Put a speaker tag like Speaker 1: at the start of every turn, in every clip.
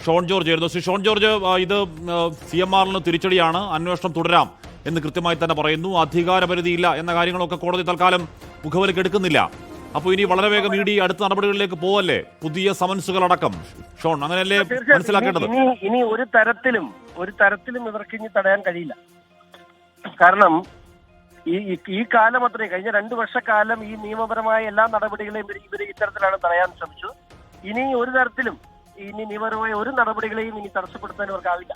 Speaker 1: ഷോൺ ജോർജ് ആയിരുന്നു. ശ്രീ ഷോൺ ജോർജ്, ഇത് CMR തിരിച്ചടിയാണ്, അന്വേഷണം തുടരാം എന്ന് കൃത്യമായി തന്നെ പറയുന്നു. അധികാരപരിധിയില്ല എന്ന കാര്യങ്ങളൊക്കെ കോടതി തൽക്കാലം മുഖവിലേക്ക് എടുക്കുന്നില്ല. അപ്പോൾ ഇനി വളരെ വേഗം ED അടുത്ത നടപടികളിലേക്ക് പോവല്ലേ, പുതിയ സമൻസുകളടക്കം? ഷോൺ, അങ്ങനെയല്ലേ മനസ്സിലാക്കേണ്ടത്?
Speaker 2: ഇനി ഒരു തരത്തിലും ഇവർക്ക് ഇനി തടയാൻ കഴിയില്ല. കാരണം ഈ കാലം അത്രയും കഴിഞ്ഞ 2 വർഷക്കാലം ഈ നിയമപരമായ എല്ലാ നടപടികളെയും ഇവർ ഇത്തരത്തിലാണ് തടയാൻ ശ്രമിച്ചത്. ഇനി ഒരു തരത്തിലും നിയമപരമായ ഒരു നടപടികളെയും ഇനി തടസ്സപ്പെടുത്താൻ ഇവർക്കാവില്ല.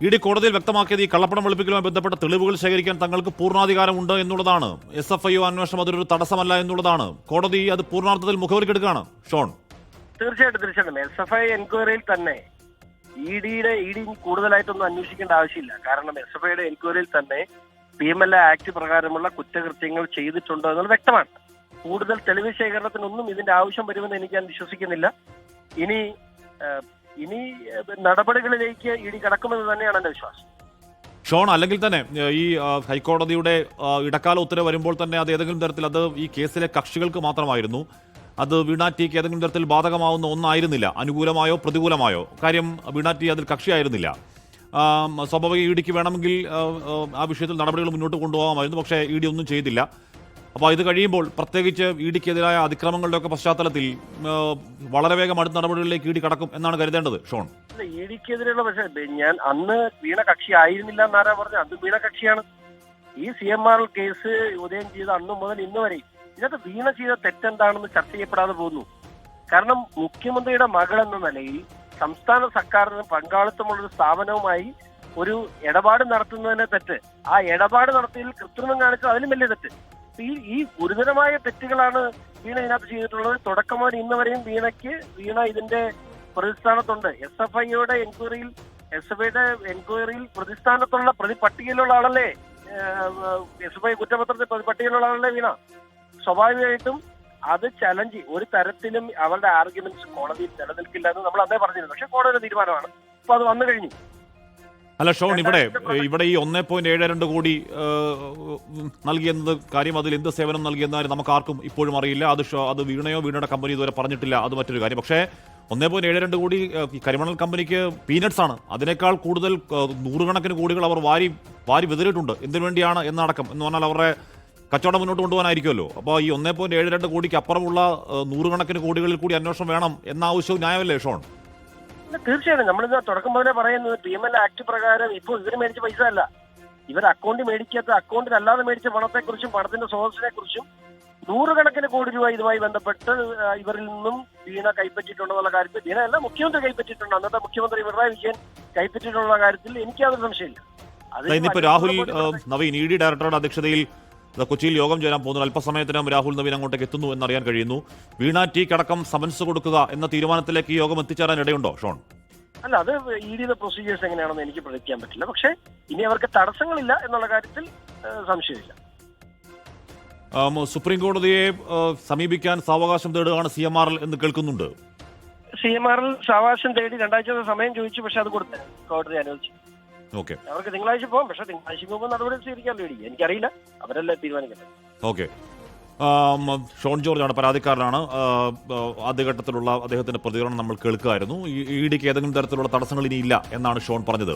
Speaker 1: ED കോടതിയിൽ വ്യക്തമാക്കിയത് ഈ കള്ളപ്പണം വെളുപ്പിക്കലുമായി ബന്ധപ്പെട്ട തെളിവുകൾ ശേഖരിക്കാൻ തങ്ങൾക്ക് പൂർണ്ണാധികാരമുണ്ട് എന്നുള്ളതാണ്. SFIO അന്വേഷണം അതൊരു തടസ്സമല്ല എന്നുള്ളതാണ്. കോടതി അത് പൂർണ്ണാർത്ഥത്തിൽ മുഖവിലേക്കെടുക്കുകയാണ്. ഷോൺ,
Speaker 2: തീർച്ചയായിട്ടും SFI എൻക്വയറിയിൽ തന്നെ ED കൂടുതലായിട്ടൊന്നും അന്വേഷിക്കേണ്ട ആവശ്യമില്ല. കാരണം SFIയുടെ എൻക്വയറിയിൽ തന്നെ PMLA ആക്ട് പ്രകാരമുള്ള കുറ്റകൃത്യങ്ങൾ ചെയ്തിട്ടുണ്ടോ എന്നുള്ളത് വ്യക്തമാണ്. കൂടുതൽ തെളിവ് ശേഖരണത്തിനൊന്നും ഇതിന്റെ ആവശ്യം വരുമെന്ന് എനിക്ക് ഞാൻ വിശ്വസിക്കുന്നില്ല. ഇനി നടപടികളിലേക്ക് ED കടക്കുമെന്ന് തന്നെയാണ് എന്റെ വിശ്വാസം.
Speaker 1: ഷോൺ, അല്ലെങ്കിൽ തന്നെ ഈ ഹൈക്കോടതിയുടെ ഇടക്കാല ഉത്തരവ് വരുമ്പോൾ തന്നെ അത് ഏതെങ്കിലും തരത്തിൽ അത് ഈ കേസിലെ കക്ഷികൾക്ക് മാത്രമായിരുന്നു. അത് വീണ ടിക്ക് ഏതെങ്കിലും തരത്തിൽ ബാധകമാവുന്ന ഒന്നായിരുന്നില്ല, അനുകൂലമായോ പ്രതികൂലമായോ. കാര്യം വീണ ടി അതിൽ കക്ഷിയായിരുന്നില്ല. സ്വാഭാവിക EDക്ക് വേണമെങ്കിൽ ആ വിഷയത്തിൽ നടപടികൾ മുന്നോട്ട് കൊണ്ടുപോകാമായിരുന്നു. പക്ഷേ ED ഒന്നും ചെയ്തില്ല. അപ്പോൾ ഇത് കഴിയുമ്പോൾ പ്രത്യേകിച്ച് EDക്കെതിരായ അതിക്രമങ്ങളുടെയൊക്കെ പശ്ചാത്തലത്തിൽ വളരെ വേഗം അടുത്ത നടപടികളിലേക്ക് ED കടക്കും എന്നാണ് കരുതേണ്ടത്. ഷോൺ,
Speaker 2: EDക്കെതിരെയുള്ള പക്ഷേ ഞാൻ അന്ന് വീണ കക്ഷി ആയിരുന്നില്ല എന്നാരാ പറഞ്ഞത്? അന്ന് വീണ കക്ഷിയാണ്. ഈ CMR കേസ് ഉദയം ചെയ്ത അന്നു മുതൽ ഇന്ന് വരെ ഇതിനകത്ത് വീണ ചെയ്ത തെറ്റെന്താണെന്ന് ചർച്ച ചെയ്യപ്പെടാതെ പോകുന്നു. കാരണം മുഖ്യമന്ത്രിയുടെ മകൾ എന്ന നിലയിൽ സംസ്ഥാന സർക്കാരിന് പങ്കാളിത്തമുള്ളൊരു സ്ഥാപനവുമായി ഒരു ഇടപാട് നടത്തുന്നതിനെ തെറ്റ്, ആ ഇടപാട് നടത്തിയതിൽ കൃത്രിമം കാണിച്ചത് അതിലും വലിയ തെറ്റ്. ഈ ഗുരുതരമായ തെറ്റുകളാണ് വീണ ഇതിനകത്ത് ചെയ്തിട്ടുള്ളത്. തുടക്കം മുതൽ ഇന്ന് വരെയും വീണ ഇതിന്റെ പ്രതിസ്ഥാനത്തുണ്ട്. SFIയുടെ എൻക്വയറിയിൽ പ്രതിസ്ഥാനത്തുള്ള പട്ടികയിലുള്ള ആളല്ലേ, SFI കുറ്റപത്രത്തിൽ പട്ടികയിലുള്ള ആളല്ലേ വീണ. സ്വാഭാവികമായിട്ടും അത് ചലഞ്ച് ഒരു തരത്തിലും അവരുടെ ആർഗ്യുമെന്റ്സ് കോടതിയിൽ നിലനിൽക്കില്ല എന്ന് നമ്മൾ അതേ പറഞ്ഞിരുന്നു. പക്ഷെ കോടതിയുടെ തീരുമാനമാണ്, ഇപ്പൊ അത് വന്നു കഴിഞ്ഞു.
Speaker 1: അല്ല ഷോൺ, ഇവിടെ ഈ 1.72 കോടി നൽകിയെന്നത് കാര്യം, അതിൽ എന്ത് സേവനം നൽകിയെന്നാൽ നമുക്ക് ആർക്കും ഇപ്പോഴും അറിയില്ല. അത് വീണയുടെ കമ്പനി ഇതുവരെ പറഞ്ഞിട്ടില്ല, അത് മറ്റൊരു കാര്യം. പക്ഷേ 1.72 കോടി ഈ കരിമണൽ കമ്പനിക്ക് പീനട്സ് ആണ്. അതിനേക്കാൾ കൂടുതൽ നൂറുകണക്കിന് കോടികൾ അവർ വാരി വിതറിയിട്ടുണ്ട്. എന്തിനു വേണ്ടിയാണ് എന്നടക്കം എന്ന് പറഞ്ഞാൽ അവരുടെ കച്ചവടം മുന്നോട്ട് കൊണ്ടുപോകാനായിരിക്കുമല്ലോ. അപ്പോൾ ഈ 1.72 കോടിക്ക് അപ്പുറമുള്ള നൂറുകണക്കിന് കോടികളിൽ കൂടി അന്വേഷണം വേണം എന്ന ആവശ്യവും ന്യായമല്ലേ ഷോൺ?
Speaker 2: തീർച്ചയായും നമ്മളിത് തുടക്കം മുതലേ പറയുന്നത് PMLA ആക്ട് പ്രകാരം ഇപ്പോൾ ഇവർ മേടിച്ച പൈസ അല്ല, ഇവർ അക്കൗണ്ടിൽ അല്ലാതെ മേടിച്ച പണത്തെക്കുറിച്ചും പണത്തിന്റെ സ്രോതസ്സിനെ കുറിച്ചും നൂറുകണക്കിന് കോടി രൂപ ഇതുമായി ബന്ധപ്പെട്ട് ഇവരിൽ നിന്നും വീണ കൈപ്പറ്റിയിട്ടുണ്ടെന്നുള്ള കാര്യത്തിൽ, വീണ അല്ല മുഖ്യമന്ത്രി കൈപ്പറ്റിയിട്ടുണ്ട്, അന്നത്തെ മുഖ്യമന്ത്രി പിണറായി വിജയൻ കൈപ്പറ്റിയിട്ടുള്ള കാര്യത്തിൽ എനിക്ക് യാതൊരു സംശയമില്ല.
Speaker 1: ഇന്നിപ്പോ രാഹുൽ നവീൻ ED ഡയറക്ടറുടെ അധ്യക്ഷതയിൽ കൊച്ചിയിൽ യോഗം ചേരാൻ പോകുന്നു. അല്പസമയത്തിനും രാഹുൽ നവീൻ അങ്ങോട്ടേക്ക് എത്തുന്നു എന്നറിയാൻ കഴിയുന്നു. വീണ ടിക്കടക്കം സമൻസ് കൊടുക്കുക എന്ന തീരുമാനത്തിലേക്ക് ഈ യോഗം എത്തിച്ചേരാൻ ഇടയുണ്ടോ ഷോൺ?
Speaker 2: അല്ല, അത് EDയുടെ പ്രൊസീജിയേഴ്സ് എങ്ങനെയാണെന്ന് എനിക്ക് പ്രവചിക്കാൻ പറ്റില്ല. പക്ഷേ ഇനി അവർക്ക് തടസ്സങ്ങളില്ല എന്നുള്ള കാര്യത്തിൽ സംശയമില്ല.
Speaker 1: സുപ്രീം കോടതിയെ സമീപിക്കാൻ സാവകാശം തേടുകയാണ് CMR എന്ന് കേൾക്കുന്നുണ്ട്.
Speaker 2: CMR സാവകാശം തേടി 2 ആഴ്ച സമയം ചോദിച്ചു, പക്ഷെ അത് കൊടുത്തു, കോടതി അനുവദിച്ചു.
Speaker 1: ഓക്കെ,
Speaker 2: അവർക്ക് തിങ്കളാഴ്ച പോകാം. പക്ഷെ തിങ്കളാഴ്ച പോകുമ്പോൾ നടപടി സ്വീകരിക്കാമല്ലോ ED, എനിക്കറിയില്ല, അവരല്ലേ തീരുമാനിക്കുന്നത്.
Speaker 1: ഓക്കെ, ഷോൺ ജോർജ് ആണ്, പരാതിക്കാരനാണ്. ആദ്യഘട്ടത്തിലുള്ള അദ്ദേഹത്തിന്റെ പ്രതികരണം നമ്മൾ കേൾക്കുകയായിരുന്നു. EDക്ക് ഏതെങ്കിലും തരത്തിലുള്ള തടസ്സങ്ങൾ ഇനിയില്ല എന്നാണ് ഷോൺ പറഞ്ഞത്.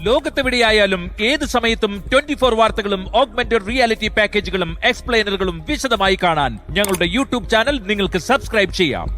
Speaker 3: ലോകത്തെവിടെയായാലും ഏത് സമയത്തും 24 വാർത്തകളും ഓഗ്മെന്റഡ് റിയാലിറ്റി പാക്കേജുകളും എക്സ്പ്ലെയിനറുകളും വിശദമായി കാണാൻ ഞങ്ങളുടെ YouTube ചാനൽ നിങ്ങൾക്ക് സബ്സ്ക്രൈബ് ചെയ്യാം.